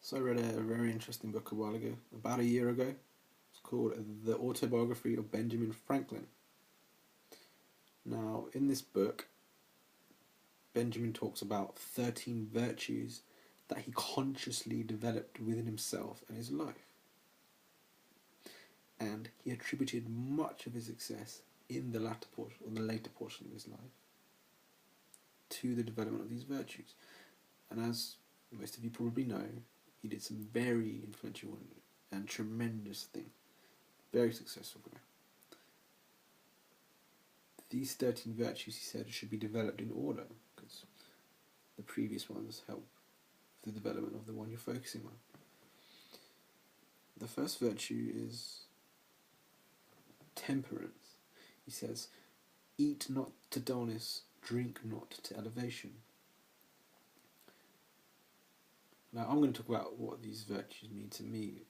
So I read a very interesting book a while ago, about a year ago. It's called The Autobiography of Benjamin Franklin. Now, in this book, Benjamin talks about 13 virtues that he consciously developed within himself and his life. And he attributed much of his success in the latter portion, or the later portion of his life, to the development of these virtues. And as most of you probably know, he did some very influential and tremendous things. Very successful guy. These 13 virtues, he said, should be developed in order, because the previous ones help the development of the one you're focusing on. The first virtue is temperance. He says, eat not to dullness, drink not to elevation. Now I'm going to talk about what these virtues mean to me,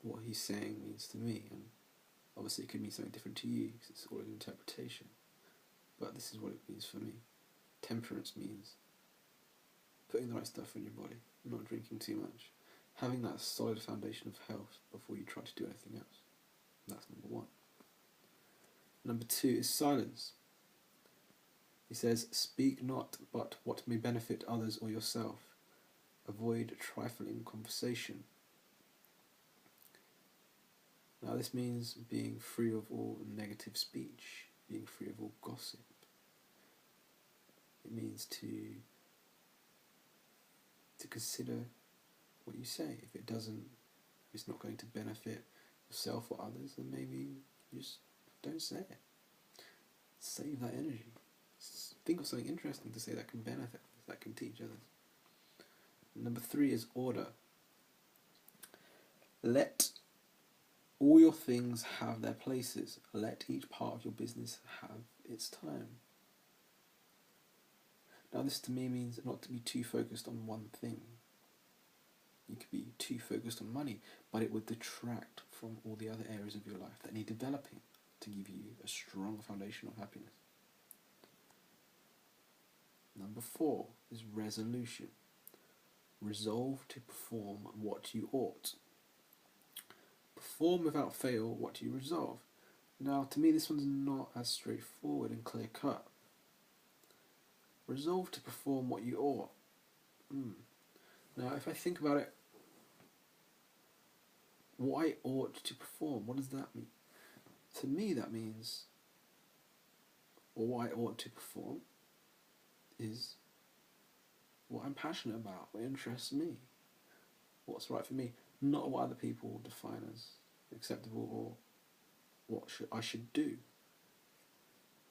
what he's saying means to me, and obviously it could mean something different to you, because it's all an interpretation. But this is what it means for me. Temperance means putting the right stuff in your body, not drinking too much, having that solid foundation of health before you try to do anything else. That's number one. Number two is silence. He says, speak not but what may benefit others or yourself. Avoid trifling conversation. Now this means being free of all negative speech, being free of all gossip. It means to consider what you say. If it's not going to benefit yourself or others, then maybe you just don't say it. Save that energy. Think of something interesting to say that can benefit, that can teach others. Number three is order. Let all your things have their places. Let each part of your business have its time. Now this to me means not to be too focused on one thing. You could be too focused on money, but it would detract from all the other areas of your life that need developing to give you a strong foundation of happiness. Number four is resolution. Resolve to perform what you ought. Perform without fail what you resolve. Now, to me, this one's not as straightforward and clear cut. Resolve to perform what you ought. Now, if I think about it, what I ought to perform, what does that mean? To me, that means, or what I ought to perform is what I'm passionate about, what interests me, what's right for me, not what other people define as acceptable or what I should do.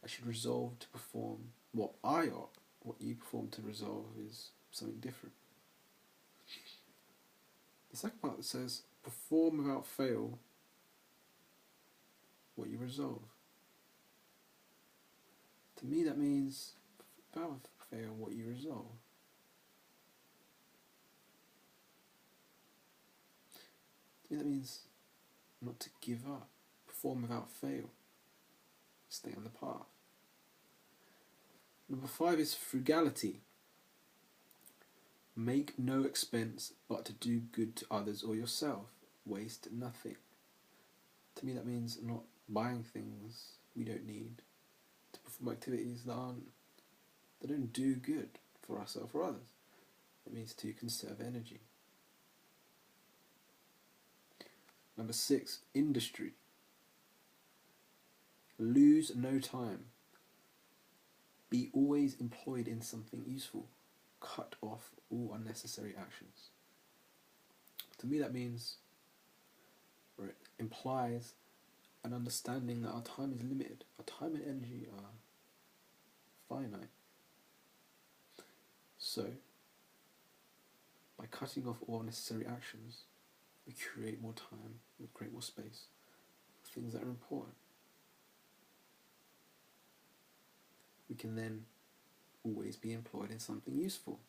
I should resolve to perform what I ought. What you perform to resolve is something different. The second part that says, perform without fail what you resolve. To me that means without fail what you resolve. To me that means not to give up. Perform without fail. Stay on the path. Number five is frugality. Make no expense but to do good to others or yourself. Waste nothing. To me that means not buying things we don't need to perform activities that don't do good for ourselves or others. It means to conserve energy. Number six, industry. Lose no time. Be always employed in something useful. Cut off all unnecessary actions. To me that means, or it implies, an understanding that our time is limited. Our time and energy are finite. So, by cutting off all unnecessary actions, we create more time, we create more space for things that are important. We can then always be employed in something useful.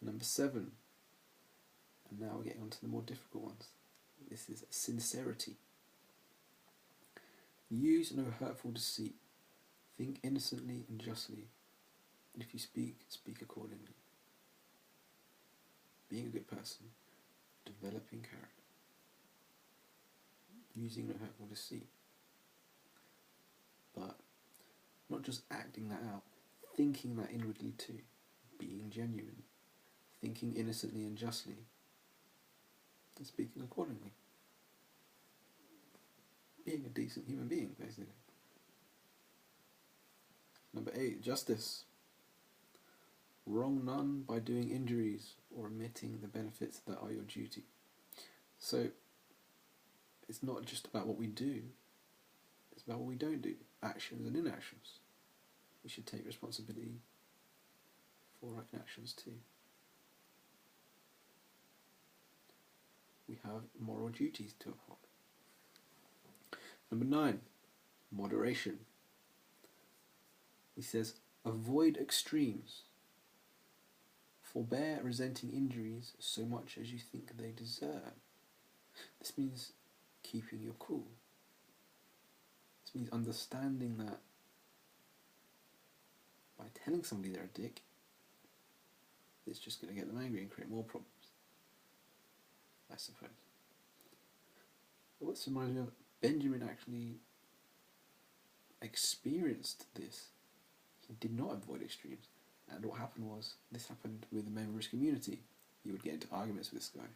Number seven, and now we're getting on to the more difficult ones. This is sincerity. Use no hurtful deceit. Think innocently and justly. And if you speak, speak accordingly. being a good person, developing character, using no hurtful deceit, but not just acting that out, thinking that inwardly too, being genuine, thinking innocently and justly, and speaking accordingly. Being a decent human being, basically. Number 8, justice. Wrong none by doing injuries or omitting the benefits that are your duty. So, it's not just about what we do, it's about what we don't do, actions and inactions. We should take responsibility for our inactions too. We have moral duties to uphold. Number 9, moderation. He says, avoid extremes. Forbear resenting injuries so much as you think they deserve. This means keeping your cool. This means understanding that by telling somebody they're a dick, it's just going to get them angry and create more problems, I suppose. But what's reminds me of, Benjamin actually experienced this. He did not avoid extremes. And what happened was, this happened with a member of his community. He would get into arguments with this guy.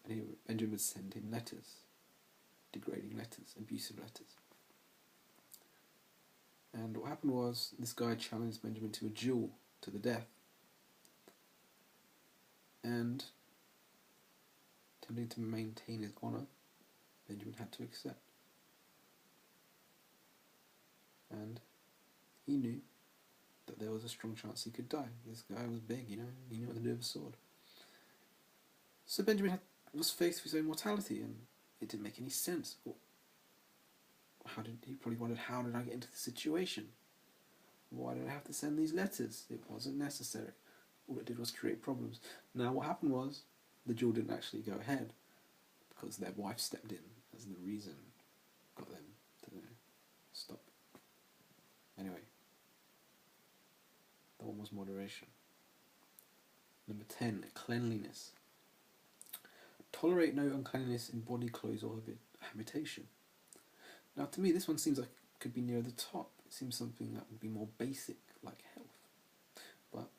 And Benjamin would send him letters, degrading letters, abusive letters. And what happened was, this guy challenged Benjamin to a duel to the death. And, attempting to maintain his honour, Benjamin had to accept. And he knew that there was a strong chance he could die. This guy was big, he knew what to do with a sword. So Benjamin was faced with his own mortality, and it didn't make any sense. He probably wondered, how did I get into this situation? Why did I have to send these letters? It wasn't necessary. All it did was create problems. Now what happened was, the duel didn't actually go ahead, because their wife stepped in as the reason, got them to stop. Anyway, that one was moderation. Number 10, cleanliness. Tolerate no uncleanliness in body, clothes, or habitation. Now, to me, this one seems like it could be near the top. It seems something that would be more basic, like health. But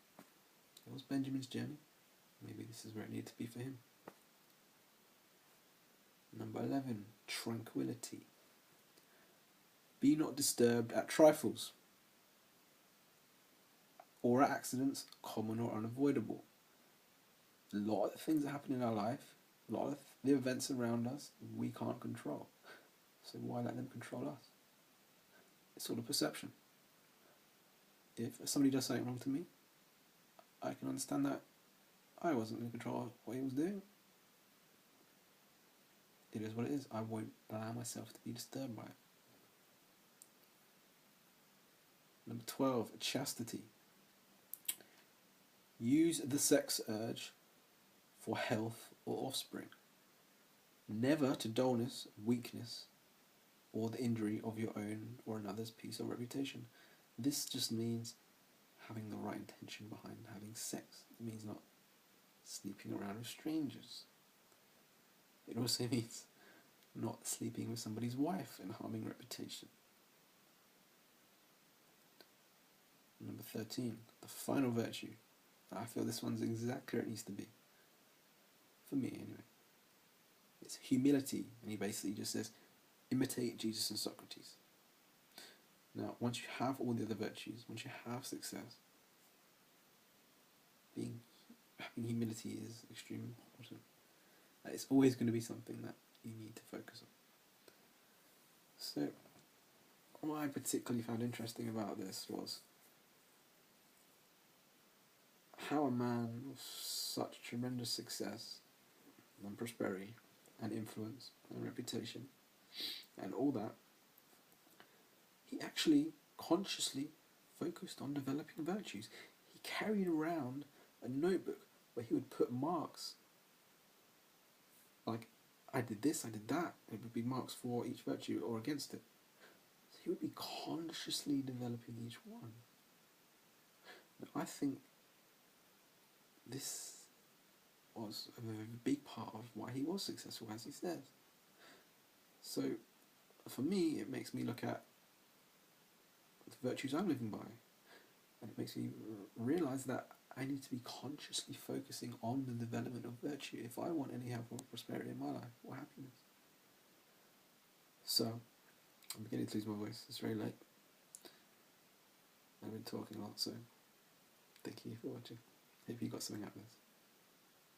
it was Benjamin's journey. Maybe this is where it needed to be for him. Number 11, tranquility. Be not disturbed at trifles or at accidents, common or unavoidable. A lot of the things that happen in our life, a lot of the events around us, we can't control. So why let them control us? It's all a perception. If somebody does something wrong to me, I can understand that I wasn't in control of what he was doing. It is what it is. I won't allow myself to be disturbed by it. Number 12, chastity. Use the sex urge for health or offspring. Never to dullness, weakness, or the injury of your own or another's peace or reputation. This just means having the right intention behind having sex. It means not sleeping around with strangers. It also means not sleeping with somebody's wife and harming reputation. Number 13, the final virtue. I feel this one's exactly where it needs to be. For me, anyway. It's humility, and he basically just says, imitate Jesus and Socrates. Now, once you have all the other virtues, once you have success, having humility is extremely important. It's always going to be something that you need to focus on. So, what I particularly found interesting about this was how a man with such tremendous success and prosperity and influence and reputation and all that, he actually consciously focused on developing virtues. He carried around a notebook where he would put marks. Like, I did this, I did that. It would be marks for each virtue or against it. So he would be consciously developing each one. Now, I think this was a big part of why he was successful, as he says. So, for me, it makes me look at the virtues I'm living by, and it makes me realise that I need to be consciously focusing on the development of virtue if I want any health or prosperity in my life or happiness. So, I'm beginning to lose my voice. It's very late. I've been talking a lot, so thank you for watching. Hope you got something out of this.